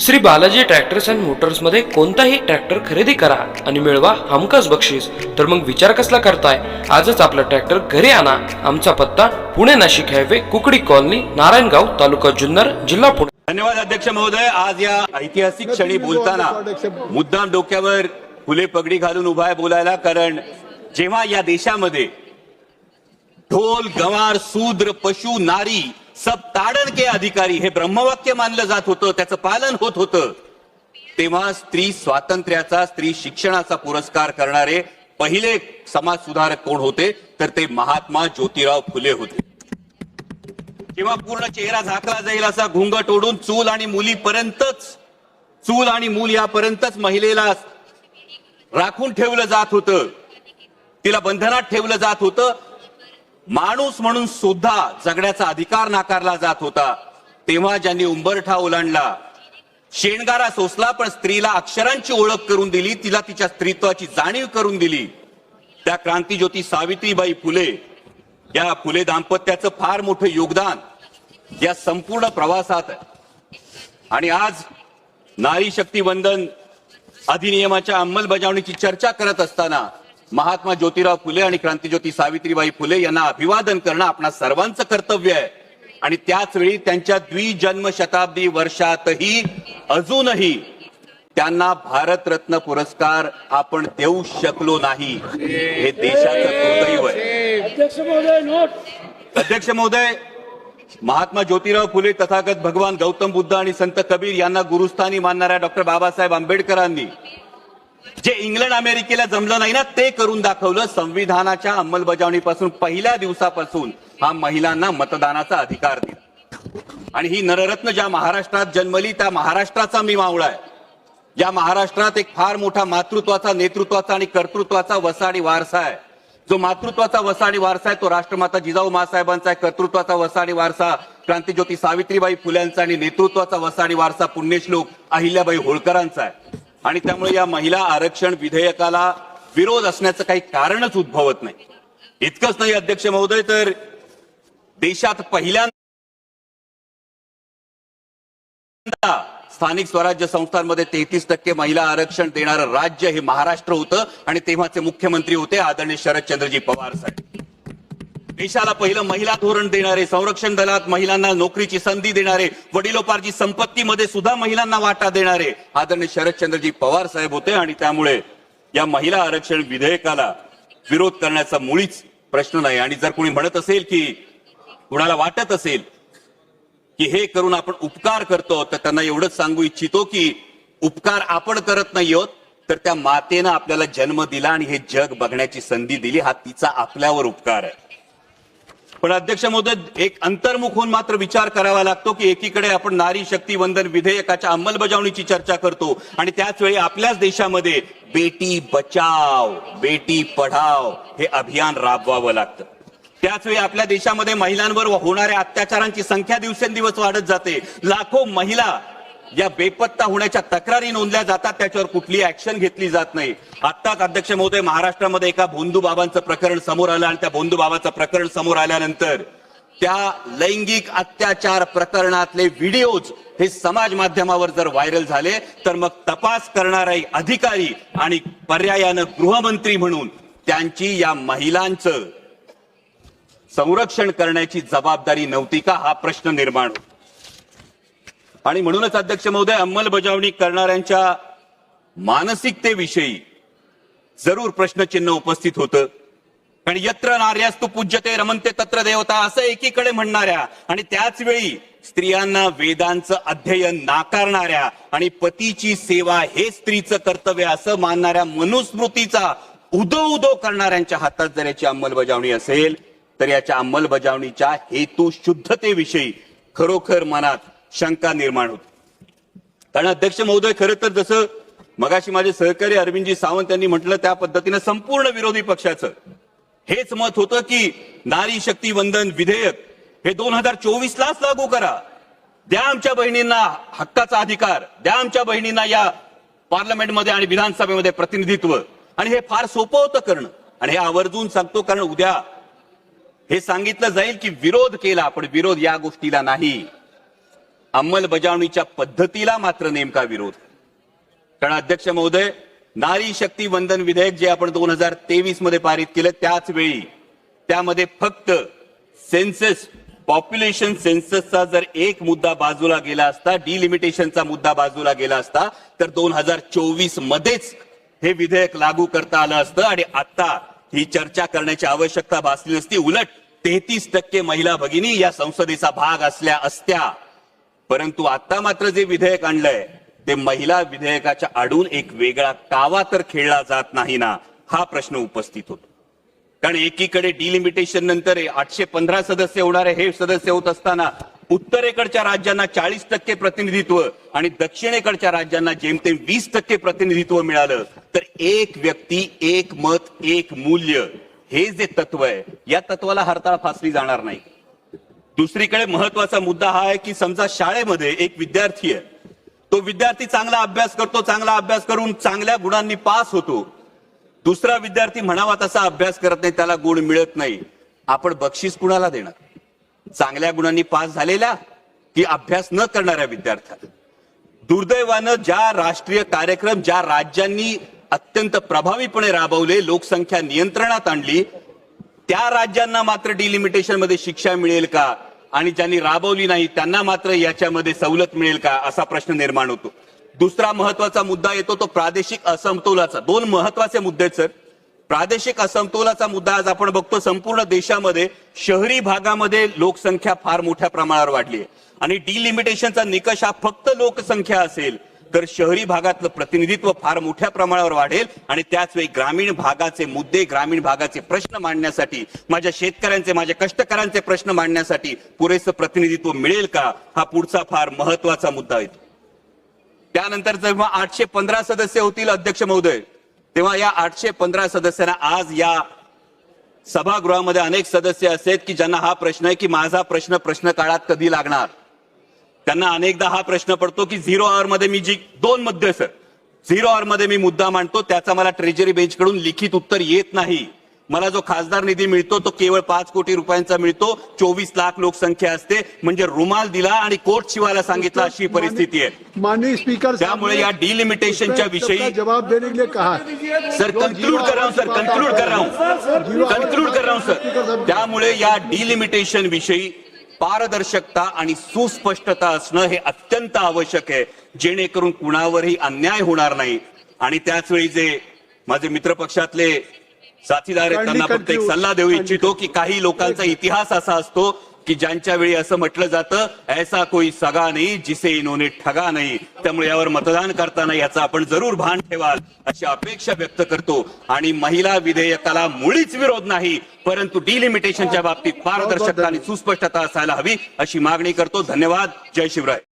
Shri Balaji tractors and Motors मध्ये कोणताही tractor खरेदी करा आणि मिळवा हमखास बक्षीस। तर मग विचार कसला करताय, आजच आपला ट्रॅक्टर घरी आणा। आमचा पत्ता पुणे नाशिक हायवे, कुकडी कॉलनी, नारायणगाव, तालुका जुन्नर, जिल्हा पुणे। धन्यवाद अध्यक्ष महोदय। आज या ऐतिहासिक क्षणी बोलताना मुद्दाम डोक्यावर फुले पगडी घालून उभा आहे बोलायला, कारण जेव्हा या देशामध्ये ढोल गंवार शूद्र पशु नारी सब ताड़न के अधिकारी हे ब्रह्मवाक्य मानलं जात होतं, त्याचं पालन होत होतं, तेव्हा स्त्री स्वातंत्र्याचा, स्त्री शिक्षणाचा पुरस्कार करणारे पहिले समाज सुधारक कोण होते, तर ते महात्मा ज्योतिराव फुले होते। जेव्हा पूर्ण चेहरा झाकला जाईल असा घुंगट ओढून चूल आणि मुलीपर्यंतच, चूल आणि मूल यापर्यंतच महिलेला राखून ठेवलं जात होतं, तिला बंधनात ठेवलं जात होतं, माणूस म्हणून सुद्धा जगण्याचा अधिकार नाकारला जात होता, तेव्हा ज्यांनी उंबरठा ओलांडला, शेणगारा सोसला, पण स्त्रीला अक्षरांची ओळख करून दिली, तिला तिच्या स्त्रीत्वाची जाणीव करून दिली, त्या क्रांतिज्योती सावित्रीबाई फुले, या फुले दाम्पत्याचं फार मोठं योगदान या संपूर्ण प्रवासात आहे। आणि आज नारी शक्ती वंदन अधिनियमाच्या अंमलबजावणीची चर्चा करत असताना महात्मा ज्योतिराव फुले आणि क्रांतिज्योती सावित्रीबाई फुले यांना अभिवादन करणं आपणा सर्वांचं कर्तव्य आहे। आणि त्याच वेळी त्यांच्या द्विजन्म शताब्दी वर्षातही अजूनही त्यांना भारतरत्न पुरस्कार आपण देऊ शकलो नाही, हे देशाचं दुर्दैव आहे। अध्यक्ष महोदय, महात्मा ज्योतिराव फुले, तथागत भगवान गौतम बुद्ध आणि संत कबीर यांना गुरुस्थानी मानणाऱ्या डॉक्टर बाबासाहेब आंबेडकरांनी जे इंग्लंड अमेरिकेला जमलं नाही ना, ते करून दाखवलं। संविधानाच्या अंमलबजावणीपासून पहिल्या दिवसापासून हा महिलांना मतदानाचा अधिकार दिला। आणि ही नररत्न ज्या महाराष्ट्रात जन्मली, त्या महाराष्ट्राचा मी मावळा आहे। या महाराष्ट्रात एक फार मोठा मातृत्वाचा, नेतृत्वाचा आणि कर्तृत्वाचा वसाडी वारसा आहे। जो मातृत्वाचा वसाडी वारसा आहे तो राष्ट्रमाता जिजाऊ माँसाहेबांचा आहे, कर्तृत्वाचा वसाडी वारसा क्रांतिज्योती सावित्रीबाई फुल्यांचा, आणि नेतृत्वाचा वसाडी वारसा पुण्यश्लोक अहिल्याबाई होळकरांचा आहे। आणि त्यामुळे या महिला आरक्षण विधेयकाला विरोध असण्याचं काही कारणच उद्भवत नाही। इतकंच नाही अध्यक्ष महोदय, तर देशात पहिल्यांदा स्थानिक स्वराज्य संस्थांमध्ये 33% महिला आरक्षण देणारं राज्य हे महाराष्ट्र होतं, आणि तेव्हाचे मुख्यमंत्री होते आदरणीय शरदचंद्रजी पवार साहेब। देशाला पहिलं महिला धोरण देणारे, संरक्षण दलात महिलांना नोकरीची संधी देणारे, वडिलोपार्जित संपत्तीमध्ये सुद्धा महिलांना वाटा देणारे आदरणीय शरदचंद्रजी पवार साहेब होते। आणि त्यामुळे या महिला आरक्षण विधेयकाला विरोध करण्याचा मुळीच प्रश्न नाही। आणि जर कोणी म्हणत असेल, की कुणाला वाटत असेल की हे करून आपण उपकार करतो, तर त्यांना एवढंच सांगू इच्छितो की उपकार आपण करत नाही आहोत, तर त्या मातेनं आपल्याला जन्म दिला आणि हे जग बघण्याची संधी दिली, हा तिचा आपल्यावर उपकार आहे। पण अध्यक्ष महोदय, एक अंतर्मुख होऊन मात्र विचार करावा लागतो की एकीकडे आपण नारी शक्ती वंदन विधेयकाच्या अंमलबजावणीची चर्चा करतो, आणि त्याच वेळी आपल्याच देशामध्ये बेटी बचाव बेटी पढाव हे अभियान राबवावं लागतं। त्याच वेळी आपल्या देशामध्ये महिलांवर होणाऱ्या अत्याचारांची संख्या दिवसेंदिवस वाढत जाते। लाखो महिला या बेपत्ता होण्याच्या तक्रारी नोंदल्या जातात, त्याच्यावर कुठली ऍक्शन घेतली जात नाही। आत्ताच अध्यक्ष महोदय, महाराष्ट्रामध्ये एका भोंदू बाबांचं प्रकरण समोर आलं, आणि त्या भोंदू बाबाचं प्रकरण समोर आल्यानंतर त्या लैंगिक अत्याचार प्रकरणातले व्हिडिओज हे समाज माध्यमावर जर व्हायरल झाले, तर मग तपास करणारे अधिकारी आणि पर्यायानं गृहमंत्री म्हणून त्यांची या महिलांचं संरक्षण करण्याची जबाबदारी नव्हती का, हा प्रश्न निर्माण होतो। आणि म्हणूनच अध्यक्ष महोदय, अंमलबजावणी करणाऱ्यांच्या मानसिकतेविषयी जरूर प्रश्नचिन्ह उपस्थित होतं। कारण यत्र नार्यास्तु पूज्यते रमन्ते तत्र देवता असं एकीकडे म्हणणाऱ्या, आणि त्याच वेळी स्त्रियांना वेदांचं अध्ययन नाकारणाऱ्या आणि पतीची सेवा हे स्त्रीचं कर्तव्य असं मानणाऱ्या मनुस्मृतीचा उदो उदो करणाऱ्यांच्या हातात जर याची अंमलबजावणी असेल, तर याच्या अंमलबजावणीच्या हेतू शुद्धतेविषयी खरोखर मनात शंका निर्माण होती। कारण अध्यक्ष महोदय, खरं तर जसं मगाशी माझे सहकारी अरविंदजी सावंत यांनी म्हटलं, त्या पद्धतीनं संपूर्ण विरोधी पक्षाचं हेच मत होतं की नारी शक्ती वंदन विधेयक हे 2024लाच लागू करा, द्या आमच्या बहिणींना हक्काचा अधिकार, द्या आमच्या बहिणींना या पार्लमेंटमध्ये आणि विधानसभेमध्ये प्रतिनिधित्व। आणि हे फार सोपं होतं करणं, आणि हे आवर्जून सांगतो कारण उद्या हे सांगितलं जाईल की विरोध केला, पण विरोध या गोष्टीला नाही। अंमलबजावणीच्या पद्धतीला मात्र नेमका विरोध. कारण अध्यक्ष महोदय, नारी शक्ती वंदन विधेयक जे आपण 2023 मध्ये पारित केलं, त्याच वेळी त्यामध्ये फक्त सेन्सस, पॉप्युलेशन सेन्ससचा जर एक मुद्दा बाजूला गेला असता, डिलिमिटेशनचा मुद्दा बाजूला गेला असता, तर 2024 मध्येच हे विधेयक लागू करता आलं असतं आणि आता ही चर्चा करण्याची आवश्यकता भासली नसती. उलट 33% महिला भगिनी या संसदेचा भाग असल्या असत्या. परंतु आता मात्र जे विधेयक आणलंय ते महिला विधेयकाच्या आडून एक वेगळा कावा तर खेळला जात नाही ना, हा प्रश्न उपस्थित होतो. कारण एकीकडे डिलिमिटेशन नंतर 815 सदस्य होणारे हे सदस्य होत असताना उत्तरेकडच्या राज्यांना 40% प्रतिनिधित्व आणि दक्षिणेकडच्या राज्यांना जेमतेम 20% प्रतिनिधित्व मिळालं. तर एक व्यक्ती, एक मत, एक मूल्य, हे जे तत्व आहे, या तत्वाला हरताळ फासली जाणार नाही. दुसरीकडे महत्वाचा मुद्दा हा आहे की समजा शाळेमध्ये एक विद्यार्थी आहे, तो विद्यार्थी चांगला अभ्यास करतो, चांगला अभ्यास करून चांगल्या गुणांनी पास होतो. दुसरा विद्यार्थी म्हणावा तसा अभ्यास करत नाही, त्याला गुण मिळत नाही. आपण बक्षीस कुणाला देणार? चांगल्या गुणांनी पास झालेल्या की अभ्यास न करणाऱ्या विद्यार्थ्याला? दुर्दैवानं ज्या राष्ट्रीय कार्यक्रम ज्या राज्यांनी अत्यंत प्रभावीपणे राबवले, लोकसंख्या नियंत्रणात आणली, त्या राज्यांना मात्र डिलिमिटेशन मध्ये शिक्षा मिळेल का, आणि ज्यांनी राबवली नाही त्यांना मात्र याच्यामध्ये सवलत मिळेल का, असा प्रश्न निर्माण होतो. दुसरा महत्वाचा मुद्दा येतो तो प्रादेशिक असमतोलाचा. दोन महत्वाचे मुद्दे सर. प्रादेशिक असमतोलाचा मुद्दा आज आपण बघतो संपूर्ण देशामध्ये शहरी भागामध्ये लोकसंख्या फार मोठ्या प्रमाणावर वाढली आहे आणि डिलिमिटेशनचा निकष हा फक्त लोकसंख्या असेल तर शहरी भागातलं प्रतिनिधित्व फार मोठ्या प्रमाणावर वाढेल आणि त्याच वेळी ग्रामीण भागाचे मुद्दे, ग्रामीण भागाचे प्रश्न मांडण्यासाठी, माझ्या शेतकऱ्यांचे, माझ्या कष्टकऱ्यांचे प्रश्न मांडण्यासाठी पुरेसं प्रतिनिधित्व मिळेल का, हा पुढचा फार महत्वाचा मुद्दा येतो. त्यानंतर जेव्हा 815 सदस्य होतील अध्यक्ष महोदय, तेव्हा या 815 सदस्यांना आज या सभागृहामध्ये अनेक सदस्य असे आहेत की ज्यांना हा प्रश्न आहे की माझा प्रश्न काळात कधी लागणार. त्यांना अनेकदा हा प्रश्न पडतो की 0 आवर मध्ये मी जी 2 मुद्दे सर 0 आवर मध्ये मी मुद्दा मांडतो त्याचा मला ट्रेजरी बेंच कडून लिखित उत्तर येत नाही. मला जो खासदार निधी मिळतो तो केवळ 5 कोटी रुपयांचा मिळतो. 24 लाख लोकसंख्या असते, म्हणजे रुमाल दिला आणि कोट शिवायला सांगितलं अशी परिस्थिती आहे. माननीय स्पीकर, त्यामुळे या डिलिमिटेशनच्या विषयी जवाब देने के लिए कहा सर, कंक्लूड कर रहा हूं सर. त्यामुळे या डिलिमिटेशन विषयी पारदर्शकता आणि सुस्पष्टता असणं हे अत्यंत आवश्यक आहे, जेणेकरून कुणावरही अन्याय होणार नाही. आणि त्याच वेळी जे माझे मित्र पक्षातले साथीदार आहेत त्यांना फक्त एक सल्ला देऊ इच्छितो की काही लोकांचा इतिहास असा असतो की ज्यांच्या वेळी असं म्हटलं जातं ऐसा कोई सगा नाही जिसे इन्होंने ठगा नाही. त्यामुळे यावर मतदान करताना याचा आपण जरूर भान ठेवाल अशी अपेक्षा व्यक्त करतो. आणि महिला विधेयकाला मुळीच विरोध नाही, परंतु डिलिमिटेशनच्या बाबतीत पारदर्शकता आणि सुस्पष्टता असायला हवी अशी मागणी करतो. धन्यवाद. जय शिवराय.